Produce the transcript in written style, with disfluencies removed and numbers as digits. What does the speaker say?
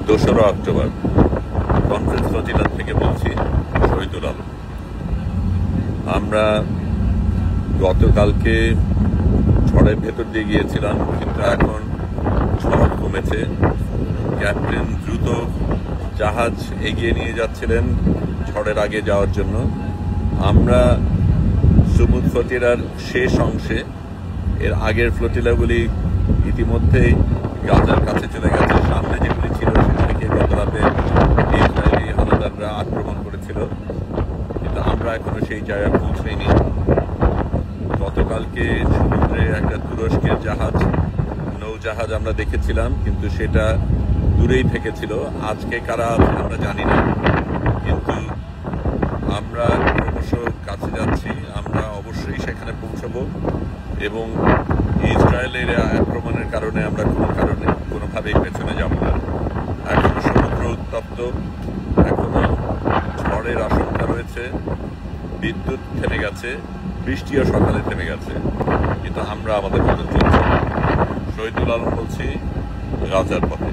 2রা October conference ফজিলাত থেকে বলছি, শহীদুল আলম। আমরা গতকালকে ঝড়ের ভেতর দিয়ে গিয়েছিলাম, কিন্তু এখন ঝড় কমেছে। ক্যাপ্টেন দ্রুত জাহাজ এগিয়ে নিয়ে যাচ্ছিলেন ঝড়ের আগে যাওয়ার জন্য। আমরা সুমুদ ফতিরার শেষ অংশে, এর আগের ফ্লোটিলাগুলি ইতিমধ্যেই গাজার কাছে চলে গেছে। সামনে যেগুলি ছিল সেগুলিকে গত রাতে ইসরায়েলি হানাদাররা আক্রমণ করেছিল, কিন্তু আমরা এখনো সেই জায়গায় পৌঁছাইনি। গতকালকে সমুদ্রে একটা তুরস্কের নৌজাহাজ আমরা দেখেছিলাম, কিন্তু সেটা দূরেই থেকেছিল। আজকে কারা আছে আমরা জানি না, কিন্তু আমরা ক্রমশ কাছে যাচ্ছি। আমরা অবশ্যই সেখানে পৌঁছাবো এবং ইসরায়েলের আক্রমণের কারণে আমরা কোনোভাবেই পেছনে যাব না। এখনো সমুদ্র উত্তপ্ত, এখনো ঝড়ের আশঙ্কা রয়েছে। বিদ্যুৎ থেমে গেছে, বৃষ্টিও সকালে থেমে গেছে, কিন্তু আমরা আমাদের মতো চলছি। শহীদুল আলম বলছি, গাজার পথে।